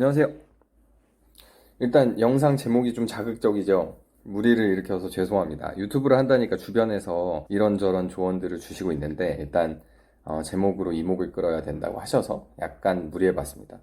안녕하세요. 일단 영상 제목이 좀 자극적이죠. 무리를 일으켜서 죄송합니다. 유튜브를 한다니까 주변에서 이런저런 조언들을 주시고 있는데 일단 제목으로 이목을 끌어야 된다고 하셔서 약간 무리해봤습니다.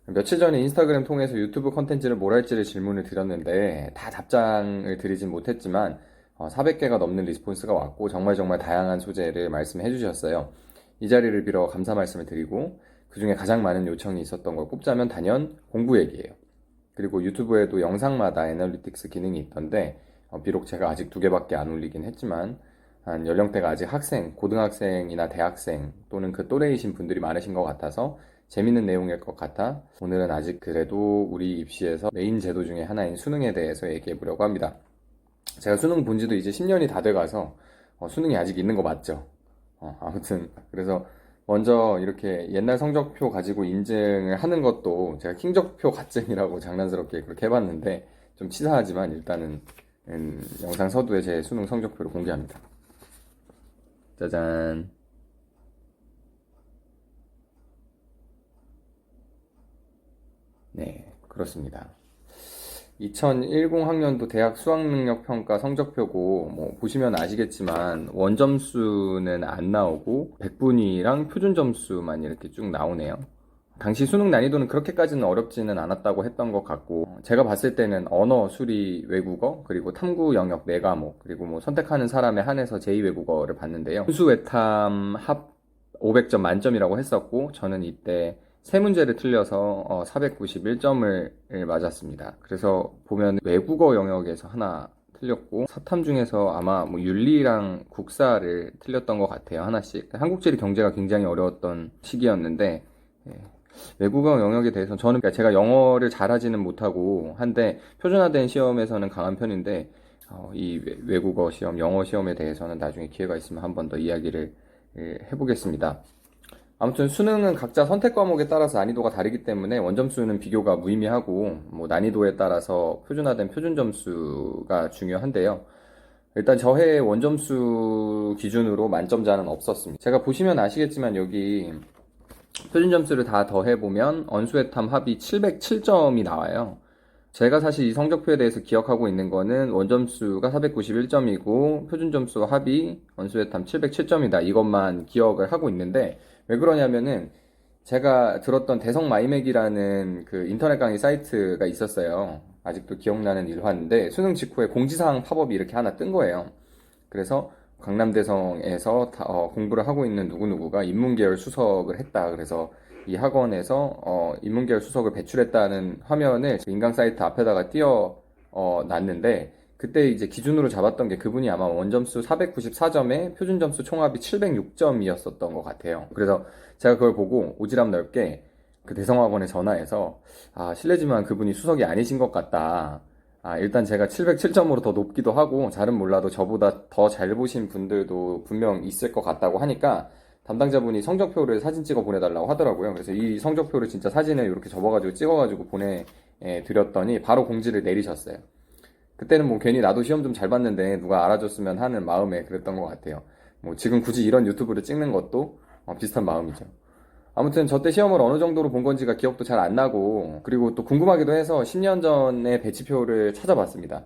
며칠 전에 인스타그램 통해서 유튜브 컨텐츠를 뭘 할지를 질문을 드렸는데 다 답장을 드리진 못했지만 400개가 넘는 리스폰스가 왔고 정말 다양한 소재를 말씀해 주셨어요. 이 자리를 빌어 감사 말씀을 드리고 그 중에 가장 많은 요청이 있었던 걸 꼽자면 단연 공부 얘기예요. 그리고 유튜브에도 영상마다 애널리틱스 기능이 있던데 비록 제가 아직 2개밖에 안 올리긴 했지만 한 연령대가 아직 학생, 고등학생이나 대학생 또는 그 또래이신 분들이 많으신 것 같아서 재밌는 내용일 것 같아 오늘은 아직 그래도 우리 입시에서 메인 제도 중에 하나인 수능에 대해서 얘기해 보려고 합니다. 제가 수능 본 지도 이제 10년이 다 돼가서 수능이 아직 있는 거 맞죠? 아무튼 그래서 먼저 이렇게 옛날 성적표 가지고 인증을 하는 것도 제가 킹적표 가증이라고 장난스럽게 그렇게 해봤는데 좀 치사하지만 일단은 영상 서두에 제 수능 성적표를 공개합니다. 짜잔. 네, 그렇습니다. 2010 학년도 대학 수학능력평가 성적표고 뭐 보시면 아시겠지만 원점수는 안 나오고 백분위랑 표준점수만 이렇게 쭉 나오네요. 당시 수능 난이도는 그렇게까지는 어렵지는 않았다고 했던 것 같고 제가 봤을 때는 언어, 수리, 외국어 그리고 탐구 영역 4과목 그리고 뭐 선택하는 사람에 한해서 제2외국어를 봤는데요. 순수외탐 합 500점 만점이라고 했었고 저는 이때 세 문제를 틀려서 491점을 맞았습니다. 그래서 보면 외국어 영역에서 하나 틀렸고 사탐 중에서 아마 뭐 윤리랑 국사를 틀렸던 것 같아요. 하나씩. 한국지리 경제가 굉장히 어려웠던 시기였는데 예, 외국어 영역에 대해서 저는 그러니까 제가 영어를 잘하지는 못하고 한데 표준화된 시험에서는 강한 편인데 이 외국어 시험, 영어 시험에 대해서는 나중에 기회가 있으면 한 번 더 이야기를 해보겠습니다. 아무튼 수능은 각자 선택 과목에 따라서 난이도가 다르기 때문에 원점수는 비교가 무의미하고 뭐 난이도에 따라서 표준화된 표준 점수가 중요한데요. 일단 저해 원점수 기준으로 만점자는 없었습니다. 제가 보시면 아시겠지만 여기 표준 점수를 다 더해보면 언수회탐 합이 707점이 나와요. 제가 사실 이 성적표에 대해서 기억하고 있는 거는 원점수가 491점이고 표준점수 합이 언수회탐 707점이다. 이것만 기억을 하고 있는데 왜 그러냐면은 제가 들었던 대성마이맥이라는 그 인터넷 강의 사이트가 있었어요. 아직도 기억나는 일화인데 수능 직후에 공지사항 팝업이 이렇게 하나 뜬 거예요. 그래서 강남대성에서 공부를 하고 있는 누구누구가 인문계열 수석을 했다. 그래서 이 학원에서 인문계열 수석을 배출했다는 화면을 인강 사이트 앞에다가 띄워 놨는데 그때 이제 기준으로 잡았던 게 그분이 아마 원점수 494점에 표준점수 총합이 706점이었었던 것 같아요. 그래서 제가 그걸 보고 오지랖 넓게 그 대성학원에 전화해서 실례지만 그분이 수석이 아니신 것 같다. 일단 제가 707점으로 더 높기도 하고 잘은 몰라도 저보다 더 잘 보신 분들도 분명 있을 것 같다고 하니까 담당자분이 성적표를 사진 찍어 보내달라고 하더라고요. 그래서 이 성적표를 진짜 사진을 이렇게 접어가지고 찍어가지고 보내드렸더니 바로 공지를 내리셨어요. 그때는 뭐 괜히 나도 시험 좀 잘 봤는데 누가 알아줬으면 하는 마음에 그랬던 것 같아요. 뭐 지금 굳이 이런 유튜브를 찍는 것도 비슷한 마음이죠. 아무튼 저 때 시험을 어느 정도로 본 건지가 기억도 잘 안 나고 그리고 또 궁금하기도 해서 10년 전에 배치표를 찾아봤습니다.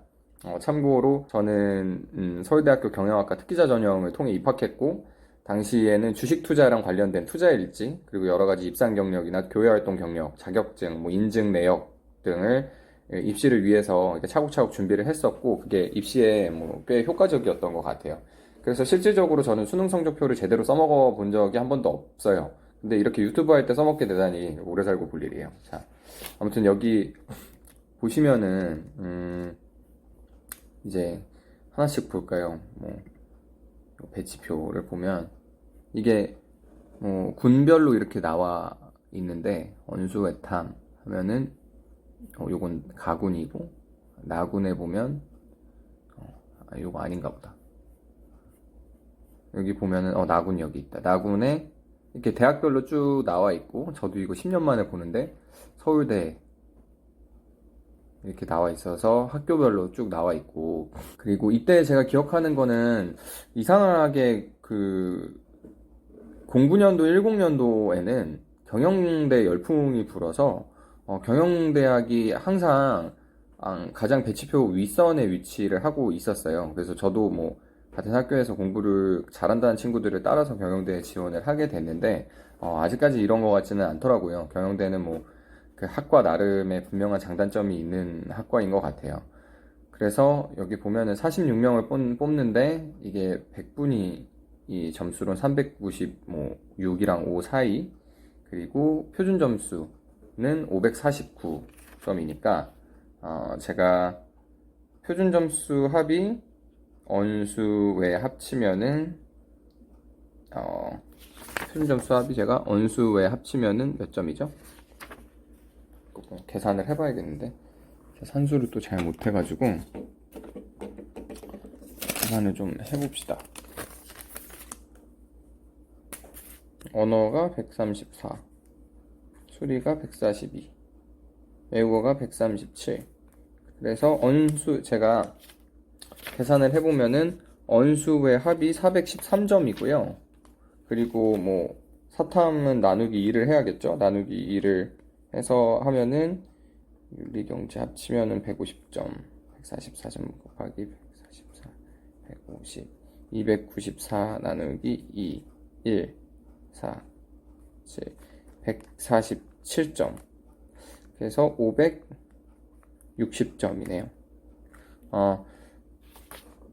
참고로 저는 서울대학교 경영학과 특기자 전형을 통해 입학했고 당시에는 주식 투자랑 관련된 투자일지 그리고 여러 가지 입상 경력이나 교회 활동 경력, 자격증, 뭐 인증 내역 등을 입시를 위해서 이렇게 차곡차곡 준비를 했었고 그게 입시에 뭐 꽤 효과적이었던 것 같아요. 그래서 실질적으로 저는 수능 성적표를 제대로 써먹어 본 적이 한 번도 없어요. 근데 이렇게 유튜브 할 때 써먹게 되다니 오래 살고 볼 일이에요. 자, 아무튼 여기 보시면은 이제 하나씩 볼까요? 뭐 배치표를 보면 이게 군별로 이렇게 나와 있는데 언수외탐 하면은 요건 가군이고 나군에 보면 요거 아닌가 보다. 여기 보면은 나군 여기 있다. 나군에 이렇게 대학별로 쭉 나와 있고 저도 이거 10년 만에 보는데 서울대 이렇게 나와 있어서 학교별로 쭉 나와 있고 그리고 이때 제가 기억하는 거는 이상하게 그 09년도 10년도에는 경영대 열풍이 불어서 경영대학이 항상 가장 배치표 윗선에 위치를 하고 있었어요. 그래서 저도 뭐 같은 학교에서 공부를 잘한다는 친구들을 따라서 경영대에 지원을 하게 됐는데 아직까지 이런 것 같지는 않더라고요. 경영대는 뭐 그 학과 나름의 분명한 장단점이 있는 학과인 것 같아요. 그래서 여기 보면은 46명을 뽑는데 이게 100분이 이 점수론 396이랑 5 사이, 그리고 표준 점수는 549점이니까 제가 표준 점수 합이 언수에 합치면은 표준 점수 합이 제가 언수에 합치면은 몇 점이죠? 계산을 해봐야겠는데 산수를 또 잘 못해가지고 계산을 좀 해봅시다. 언어가 134, 수리가 142, 외국어가 137. 그래서 언수 제가 계산을 해보면은 언수의 합이 413점이고요. 그리고 뭐 사탐은 나누기 2를 해야겠죠. 나누기 2를 해서 하면은 윤리경제 합치면은 150점, 144점 곱하기 144, 150, 294 나누기 2, 1, 4, 7, 147점. 그래서 560점이네요.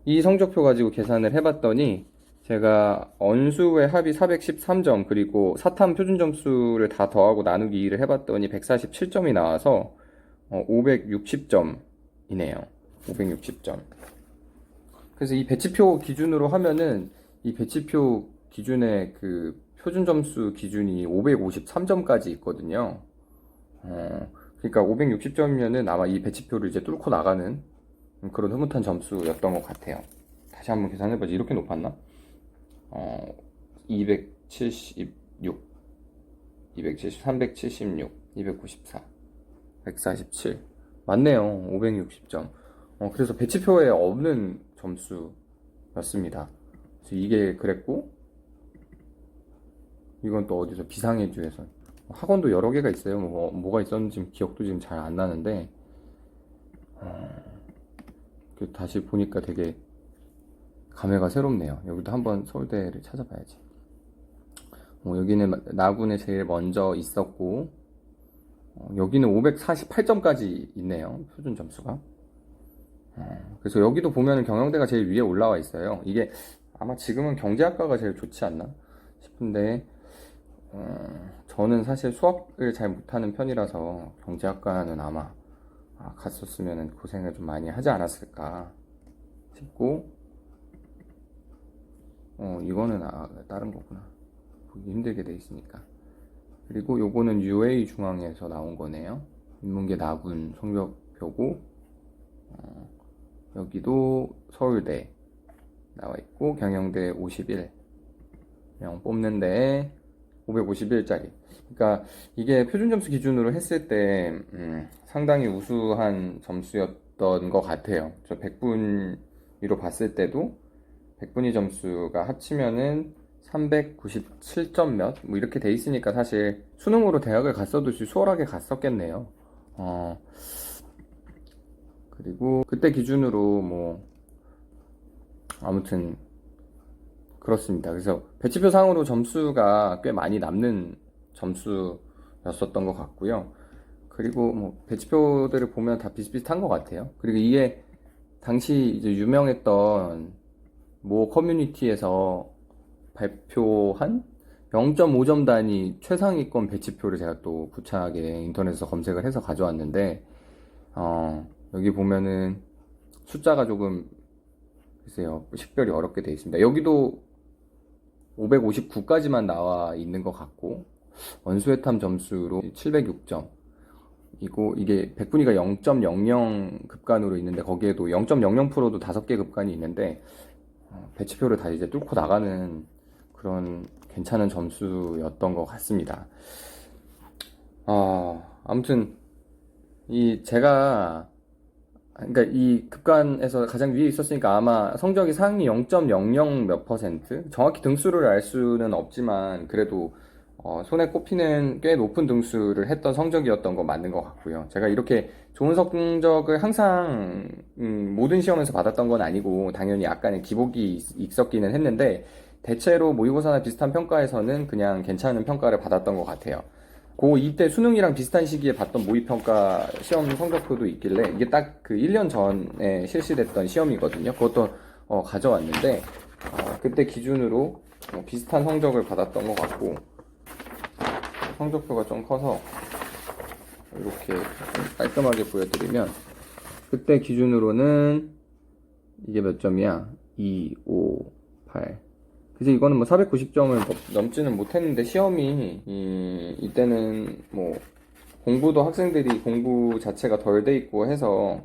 이 성적표 가지고 계산을 해봤더니 제가 언수의 합이 413점, 그리고 사탐 표준 점수를 다 더하고 나누기 2를 해봤더니 147점이 나와서 560점이네요. 560점. 그래서 이 배치표 기준으로 하면은 이 배치표 기준의 그 표준 점수 기준이 553점까지 있거든요. 그러니까 560점이면은 아마 이 배치표를 이제 뚫고 나가는 그런 흐뭇한 점수였던 것 같아요. 다시 한번 계산해보지. 이렇게 높았나? 276, 270, 376, 294, 147. 맞네요. 560점. 그래서 배치표에 없는 점수였습니다. 그래서 이게 그랬고, 이건 또 어디서 비상해주에서. 학원도 여러 개가 있어요. 뭐가 있었는지 기억도 지금 잘 안 나는데, 다시 보니까 되게 감회가 새롭네요. 여기도 한번 서울대를 찾아봐야지. 여기는 나군에 제일 먼저 있었고, 여기는 548점까지 있네요. 표준 점수가. 그래서 여기도 보면 경영대가 제일 위에 올라와 있어요. 이게 아마 지금은 경제학과가 제일 좋지 않나 싶은데, 저는 사실 수학을 잘 못하는 편이라서 경제학과는 아마 갔었으면 고생을 좀 많이 하지 않았을까 싶고, 이거는 다른 거구나. 보기 힘들게 돼 있으니까. 그리고 요거는 UA 중앙에서 나온 거네요. 인문계 나군 성적표고, 여기도 서울대 나와 있고, 경영대 51명 뽑는데 551짜리. 그러니까 이게 표준 점수 기준으로 했을 때 상당히 우수한 점수였던 것 같아요. 저 100분위로 봤을 때도 100분위 점수가 합치면은 397점 몇? 뭐 이렇게 돼 있으니까 사실 수능으로 대학을 갔어도 수월하게 갔었겠네요. 그리고 그때 기준으로 뭐 아무튼 그렇습니다. 그래서 배치표 상으로 점수가 꽤 많이 남는 점수였었던 것 같고요. 그리고 뭐 배치표들을 보면 다 비슷비슷한 것 같아요. 그리고 이게 당시 이제 유명했던 모 커뮤니티에서 발표한 0.5점 단위 최상위권 배치표를 제가 또 구차하게 인터넷에서 검색을 해서 가져왔는데, 여기 보면은 숫자가 조금 글쎄요, 식별이 어렵게 되어 있습니다. 여기도 559까지만 나와 있는 것 같고, 원수회탐 점수로 706점. 이고 이게 100분위가 0.00 급간으로 있는데, 거기에도 0.00%도 5개 급간이 있는데, 배치표를 다 이제 뚫고 나가는 그런 괜찮은 점수였던 것 같습니다. 아무튼 그러니까 이 급간에서 가장 위에 있었으니까 아마 성적이 상위 0.00 몇 퍼센트, 정확히 등수를 알 수는 없지만 그래도 손에 꼽히는 꽤 높은 등수를 했던 성적이었던 거 맞는 것 같고요. 제가 이렇게 좋은 성적을 항상 모든 시험에서 받았던 건 아니고 당연히 약간의 기복이 있었기는 했는데 대체로 모의고사나 비슷한 평가에서는 그냥 괜찮은 평가를 받았던 것 같아요. 고2 때 수능이랑 비슷한 시기에 봤던 모의평가 시험 성적표도 있길래 이게 딱 그 1년 전에 실시됐던 시험이거든요. 그것도 가져왔는데 그때 기준으로 비슷한 성적을 받았던 것 같고 성적표가 좀 커서 이렇게 깔끔하게 보여드리면 그때 기준으로는 이게 몇 점이야? 2, 5, 8 그래서 이거는 뭐 490점을 넘지는 못했는데 시험이 이때는 뭐 공부도 학생들이 공부 자체가 덜 돼 있고 해서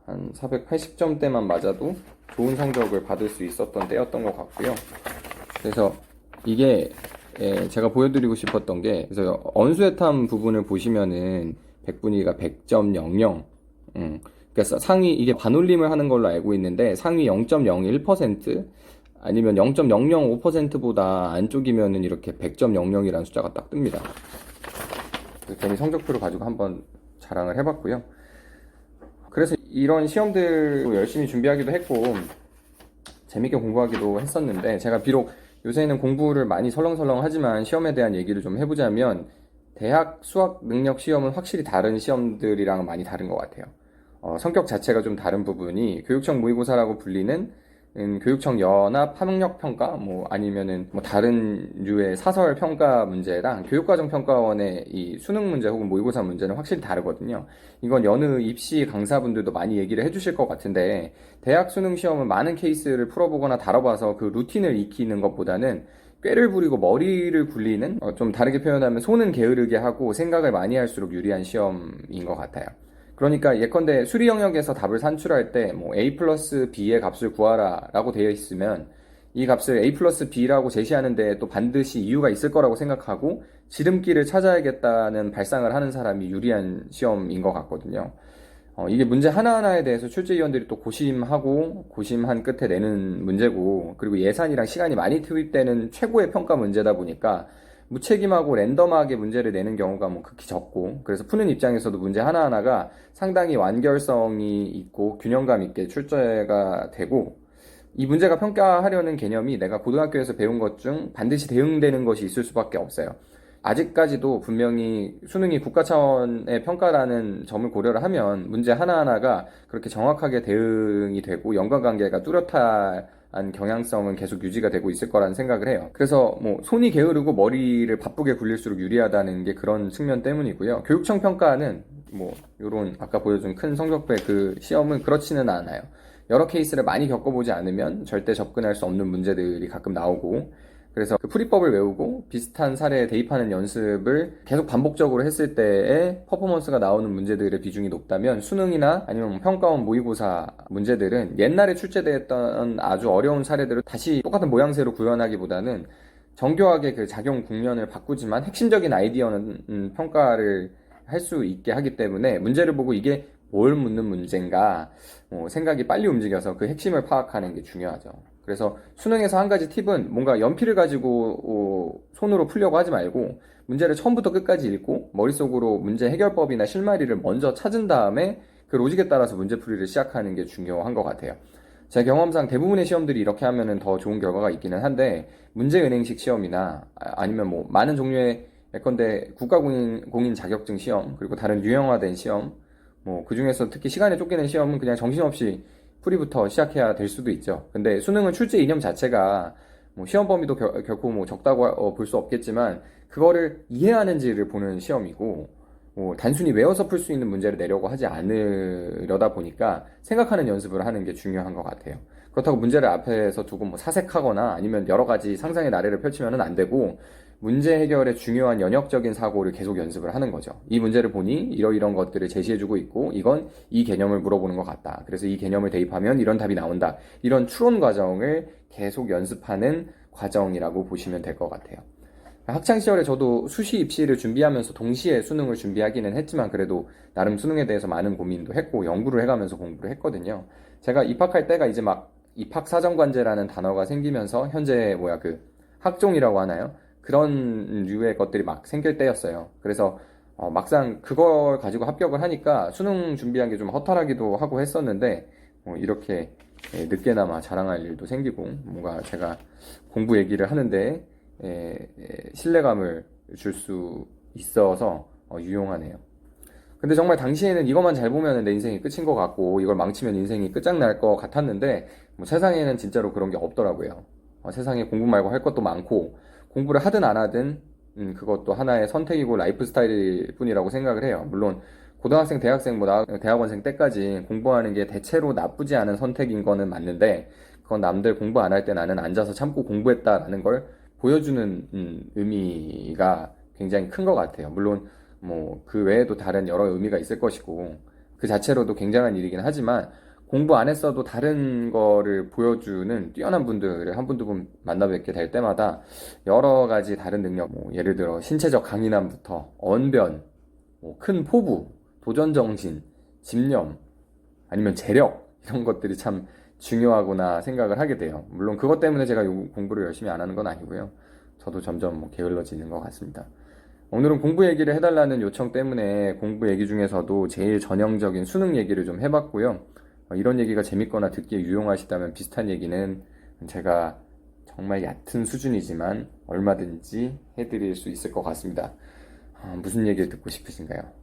한 480점대만 맞아도 좋은 성적을 받을 수 있었던 때였던 것 같고요. 그래서 이게 제가 보여드리고 싶었던 게 그래서 언수회탐 부분을 보시면은 백분위가 100.00 그러니까 상위 이게 반올림을 하는 걸로 알고 있는데 상위 0.01% 아니면 0.005%보다 안쪽이면은 이렇게 100.00이라는 숫자가 딱 뜹니다. 괜히 성적표를 가지고 한번 자랑을 해봤고요. 그래서 이런 시험들 열심히 준비하기도 했고 재밌게 공부하기도 했었는데 제가 비록 요새는 공부를 많이 설렁설렁 하지만 시험에 대한 얘기를 좀 해보자면 대학 수학 능력 시험은 확실히 다른 시험들이랑 많이 다른 것 같아요. 성격 자체가 좀 다른 부분이 교육청 모의고사라고 불리는 교육청 연합 학력 평가 뭐 아니면은 뭐 다른 류의 사설 평가 문제랑 교육과정 평가원의 이 수능 문제 혹은 모의고사 문제는 확실히 다르거든요. 이건 여느 입시 강사분들도 많이 얘기를 해주실 것 같은데 대학 수능 시험은 많은 케이스를 풀어보거나 다뤄봐서 그 루틴을 익히는 것보다는 꾀를 부리고 머리를 굴리는 좀 다르게 표현하면 손은 게으르게 하고 생각을 많이 할수록 유리한 시험인 것 같아요. 그러니까 예컨대 수리 영역에서 답을 산출할 때 뭐 a 플러스 b의 값을 구하라 라고 되어 있으면 이 값을 a 플러스 b라고 제시하는데 또 반드시 이유가 있을 거라고 생각하고 지름길을 찾아야겠다는 발상을 하는 사람이 유리한 시험인 것 같거든요. 이게 문제 하나하나에 대해서 출제위원들이 또 고심하고 고심한 끝에 내는 문제고 그리고 예산이랑 시간이 많이 투입되는 최고의 평가 문제다 보니까 무책임하고 랜덤하게 문제를 내는 경우가 뭐 극히 적고 그래서 푸는 입장에서도 문제 하나하나가 상당히 완결성이 있고 균형감 있게 출제가 되고 이 문제가 평가하려는 개념이 내가 고등학교에서 배운 것 중 반드시 대응되는 것이 있을 수밖에 없어요. 아직까지도 분명히 수능이 국가 차원의 평가라는 점을 고려를 하면 문제 하나하나가 그렇게 정확하게 대응이 되고 연관관계가 뚜렷한 경향성은 계속 유지가 되고 있을 거라는 생각을 해요. 그래서 뭐 손이 게으르고 머리를 바쁘게 굴릴수록 유리하다는 게 그런 측면 때문이고요. 교육청 평가는 뭐 요런 아까 보여준 큰 성적표의 그 시험은 그렇지는 않아요. 여러 케이스를 많이 겪어보지 않으면 절대 접근할 수 없는 문제들이 가끔 나오고 그래서 그 풀이법을 외우고 비슷한 사례에 대입하는 연습을 계속 반복적으로 했을 때의 퍼포먼스가 나오는 문제들의 비중이 높다면 수능이나 아니면 평가원 모의고사 문제들은 옛날에 출제되었던 아주 어려운 사례들을 다시 똑같은 모양새로 구현하기보다는 정교하게 그 작용 국면을 바꾸지만 핵심적인 아이디어는 평가를 할 수 있게 하기 때문에 문제를 보고 이게 뭘 묻는 문제인가 생각이 빨리 움직여서 그 핵심을 파악하는 게 중요하죠. 그래서 수능에서 한 가지 팁은 뭔가 연필을 가지고 손으로 풀려고 하지 말고 문제를 처음부터 끝까지 읽고 머릿속으로 문제 해결법이나 실마리를 먼저 찾은 다음에 그 로직에 따라서 문제풀이를 시작하는 게 중요한 것 같아요. 제 경험상 대부분의 시험들이 이렇게 하면은 더 좋은 결과가 있기는 한데 문제은행식 시험이나 아니면 뭐 많은 종류의 예컨대 국가공인 자격증 시험 그리고 다른 유형화된 시험 뭐 그중에서 특히 시간에 쫓기는 시험은 그냥 정신없이 풀이부터 시작해야 될 수도 있죠. 근데 수능은 출제 이념 자체가 뭐 시험 범위도 결코 뭐 적다고 볼 수 없겠지만 그거를 이해하는지를 보는 시험이고 뭐 단순히 외워서 풀 수 있는 문제를 내려고 하지 않으려다 보니까 생각하는 연습을 하는 게 중요한 것 같아요. 그렇다고 문제를 앞에서 두고 뭐 사색하거나 아니면 여러 가지 상상의 나래를 펼치면 안 되고 문제 해결의 중요한 연역적인 사고를 계속 연습을 하는 거죠. 이 문제를 보니 이러이런 것들을 제시해주고 있고 이건 이 개념을 물어보는 것 같다. 그래서 이 개념을 대입하면 이런 답이 나온다. 이런 추론 과정을 계속 연습하는 과정이라고 보시면 될 것 같아요. 학창시절에 저도 수시 입시를 준비하면서 동시에 수능을 준비하기는 했지만 그래도 나름 수능에 대해서 많은 고민도 했고 연구를 해가면서 공부를 했거든요. 제가 입학할 때가 이제 막 입학사정관제라는 단어가 생기면서 현재 그 학종이라고 하나요? 그런 류의 것들이 막 생길 때였어요. 그래서 막상 그걸 가지고 합격을 하니까 수능 준비한 게 좀 허탈하기도 하고 했었는데 이렇게 늦게나마 자랑할 일도 생기고 뭔가 제가 공부 얘기를 하는데 신뢰감을 줄 수 있어서 유용하네요. 근데 정말 당시에는 이것만 잘 보면 내 인생이 끝인 것 같고 이걸 망치면 인생이 끝장날 것 같았는데 뭐 세상에는 진짜로 그런 게 없더라고요. 세상에 공부 말고 할 것도 많고 공부를 하든 안 하든 그것도 하나의 선택이고 라이프 스타일일 뿐이라고 생각을 해요. 물론 고등학생, 대학생, 대학원생 때까지 공부하는 게 대체로 나쁘지 않은 선택인 거는 맞는데 그건 남들 공부 안 할 때 나는 앉아서 참고 공부했다라는 걸 보여주는 의미가 굉장히 큰 것 같아요. 물론 뭐 그 외에도 다른 여러 의미가 있을 것이고 그 자체로도 굉장한 일이긴 하지만 공부 안 했어도 다른 거를 보여주는 뛰어난 분들을 한 분 두 분 만나 뵙게 될 때마다 여러 가지 다른 능력, 뭐 예를 들어 신체적 강인함부터 언변, 큰 포부, 도전 정신, 집념, 아니면 재력 이런 것들이 참 중요하구나 생각을 하게 돼요. 물론 그것 때문에 제가 공부를 열심히 안 하는 건 아니고요. 저도 점점 게을러지는 것 같습니다. 오늘은 공부 얘기를 해달라는 요청 때문에 공부 얘기 중에서도 제일 전형적인 수능 얘기를 좀 해봤고요. 이런 얘기가 재밌거나 듣기에 유용하시다면 비슷한 얘기는 제가 정말 얕은 수준이지만 얼마든지 해드릴 수 있을 것 같습니다. 무슨 얘기를 듣고 싶으신가요?